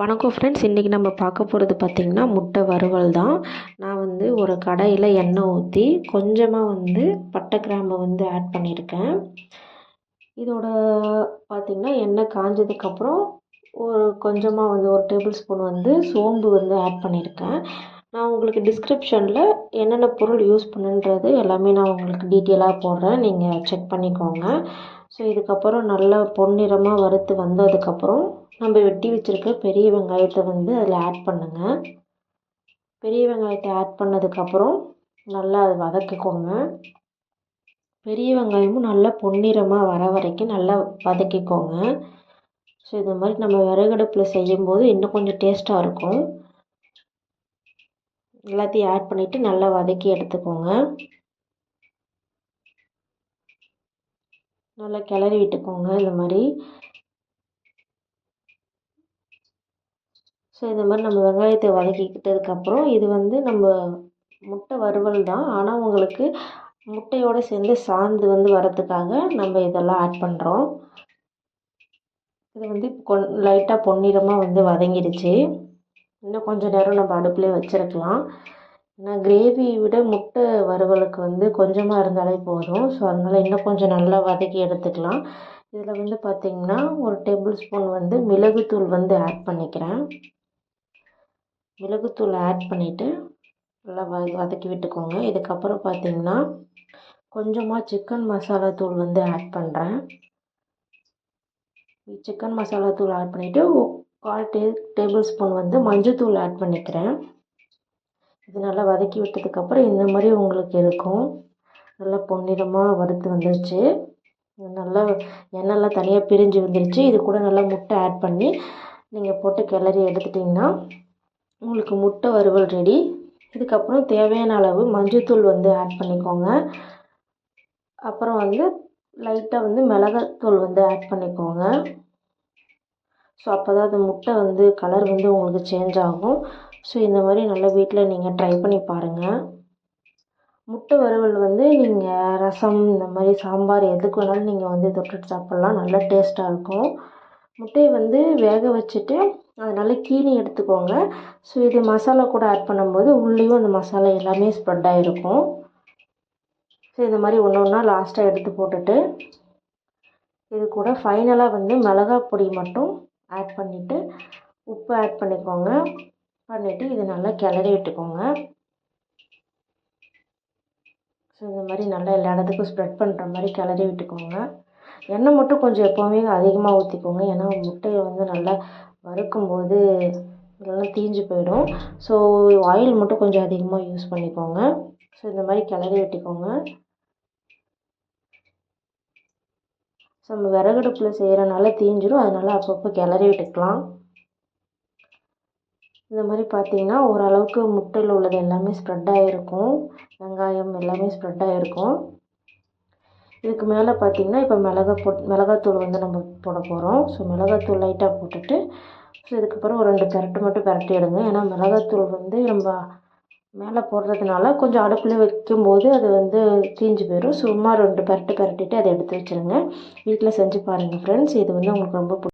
வணக்கம் ஃப்ரெண்ட்ஸ், இன்றைக்கி நம்ம பார்க்க போகிறது பார்த்திங்கன்னா முட்டை வறுவல் தான். நான் வந்து ஒரு கடாயில் எண்ணெய் ஊற்றி கொஞ்சமாக பட்டை கிராம்பை ஆட் பண்ணியிருக்கேன். இதோட பார்த்திங்கன்னா எண்ணெய் காஞ்சதுக்கப்புறம் கொஞ்சமாக ஒரு டேபிள் ஸ்பூன் சோம்பு ஆட் பண்ணியிருக்கேன். நான் உங்களுக்கு டிஸ்கிரிப்ஷனில் என்னென்ன பொருள் யூஸ் பண்ணுன்றது எல்லாமே நான் உங்களுக்கு டீட்டெயிலாக போடுறேன், நீங்கள் செக் பண்ணிக்கோங்க. ஸோ இதுக்கப்புறம் நல்லா பொன்னிறமாக வறுத்து வந்ததுக்கப்புறம் நம்ம வெட்டி வச்சுருக்க பெரிய வெங்காயத்தை அதில் ஆட் பண்ணுங்கள். பெரிய வெங்காயத்தை ஆட் பண்ணதுக்கப்புறம் நல்லா அதை வதக்கிக்கோங்க. பெரிய வெங்காயமும் நல்லா பொன்னிறமாக வர வரைக்கும் நல்லா வதக்கிக்கோங்க. ஸோ இந்த மாதிரி நம்ம விறகடுப்பில் செய்யும்போது இன்னும் கொஞ்சம் டேஸ்ட்டாக இருக்கும். எல்லாத்தையும் ஆட் பண்ணிவிட்டு நல்லா வதக்கி எடுத்துக்கோங்க. நல்லா கிளறி விட்டுக்கோங்க இந்த மாதிரி. ஸோ இந்த மாதிரி நம்ம வெங்காயத்தை வதக்கிக்கிட்டதுக்கப்புறம் இது நம்ம முட்டை வறுவல் தான், ஆனால் உங்களுக்கு முட்டையோடு சேர்ந்து சாந்து வரத்துக்காக நம்ம இதெல்லாம் ஆட் பண்ணுறோம். இது லைட்டாக பொன்னிறமாக வதங்கிடுச்சு. இன்னும் கொஞ்சம் நேரம் நம்ம அடுப்புலேயே வச்சுருக்கலாம். ஏன்னா கிரேவி விட முட்டை வறுவலுக்கு கொஞ்சமாக இருந்தாலே போதும். ஸோ அதனால் இன்னும் கொஞ்சம் நல்லா வதக்கி எடுத்துக்கலாம். இதில் பார்த்திங்கன்னா ஒரு டேபிள் ஸ்பூன் மிளகுத்தூள் ஆட் பண்ணிக்கிறேன். மிளகுத்தூள் ஆட் பண்ணிவிட்டு நல்லா வதக்கி விட்டுக்கோங்க. இதுக்கப்புறம் பார்த்திங்கன்னா கொஞ்சமாக சிக்கன் மசாலா தூள் ஆட் பண்ணுறேன். சிக்கன் மசாலா தூள் ஆட் பண்ணிவிட்டு 1/4 டேபிள் ஸ்பூன் மஞ்சள்தூள் ஆட் பண்ணிக்கிறேன். இது நல்லா வதக்கி விட்டதுக்கப்புறம் இந்த மாதிரி உங்களுக்கு இருக்கும். நல்லா பொன்னிறமாக வறுத்து வந்துருச்சு. நல்லா எண்ணெய்லாம் தனியாக பிரிஞ்சு வந்துருச்சு. இது கூட நல்லா முட்டை ஆட் பண்ணி நீங்கள் போட்டு கிளறி எடுத்துட்டிங்கன்னா உங்களுக்கு முட்டை வறுவல் ரெடி. இதுக்கப்புறம் தேவையான அளவு மஞ்சள்தூள் ஆட் பண்ணிக்கோங்க. அப்புறம் லைட்டாக மிளகாத்தூள் ஆட் பண்ணிக்கோங்க. ஸோ அப்போ தான் அது முட்டை கலர் உங்களுக்கு சேஞ்ச் ஆகும். ஸோ இந்த மாதிரி நல்லா வீட்டில் நீங்கள் ட்ரை பண்ணி பாருங்கள். முட்டை வறுவல் நீங்கள் ரசம் இந்த மாதிரி சாம்பார் எதுக்கு வேணாலும் நீங்கள் தொட்டுட்டு சாப்பிட்லாம். நல்லா டேஸ்ட்டாக இருக்கும். முட்டையை வேக வச்சுட்டு அதை நல்லா கீனி எடுத்துக்கோங்க. ஸோ இது மசாலா கூட ஆட் பண்ணும்போது உள்ளேயும் அந்த மசாலா எல்லாமே ஸ்ப்ரெட் ஆகிருக்கும். ஸோ இந்த மாதிரி ஒன்று ஒன்றா லாஸ்ட்டாக எடுத்து போட்டுட்டு இது கூட ஃபைனலாக மிளகாய் பொடி மட்டும் ஆட் பண்ணிவிட்டு உப்பு ஆட் பண்ணிக்கோங்க. பண்ணிவிட்டு இது நல்லா கிளறி விட்டுக்கோங்க. ஸோ இந்த மாதிரி நல்லா எல்லா இடத்துக்கும் ஸ்ப்ரெட் பண்ணுற மாதிரி கிளறி விட்டுக்கோங்க. எண்ணெய் மட்டும் கொஞ்சம் எப்போவுமே அதிகமாக ஊற்றிக்கோங்க. ஏன்னா முட்டையை நல்லா வறுக்கும்போது இதெல்லாம் தீஞ்சு போயிடும். ஸோ ஆயில் மட்டும் கொஞ்சம் அதிகமாக யூஸ் பண்ணிக்கோங்க. ஸோ இந்த மாதிரி கிளறி விட்டுக்கோங்க. ஸோ நம்ம விறகடுப்பில் செய்கிறனால தீஞ்சிடும், அதனால் அப்பப்போ கிளறி விட்டுக்கலாம். இந்த மாதிரி பார்த்திங்கன்னா ஓரளவுக்கு முட்டையில் உள்ளது எல்லாமே ஸ்ப்ரெட் ஆகிருக்கும். வெங்காயம் எல்லாமே ஸ்ப்ரெட் ஆகிருக்கும். இதுக்கு மேலே பார்த்திங்கன்னா இப்போ மிளகாத்தூள் நம்ம போட போகிறோம். ஸோ மிளகாத்தூள் லைட்டாக போட்டுட்டு ஸோ இதுக்கப்புறம் ஒரு 2 பெரட்டு மட்டும் பெரட்டி எடுங்க. ஏன்னா மிளகாத்தூள் நம்ம மேலே போடுறதுனால கொஞ்சம் அடுப்பில் வைக்கும்போது அது தீஞ்சு போயிடும். சும்மா 2 பெரட்டு பெரட்டிட்டு அதை எடுத்து வச்சுருங்க. வீட்டில் செஞ்சு பாருங்கள் ஃப்ரெண்ட்ஸ். இது உங்களுக்கு ரொம்ப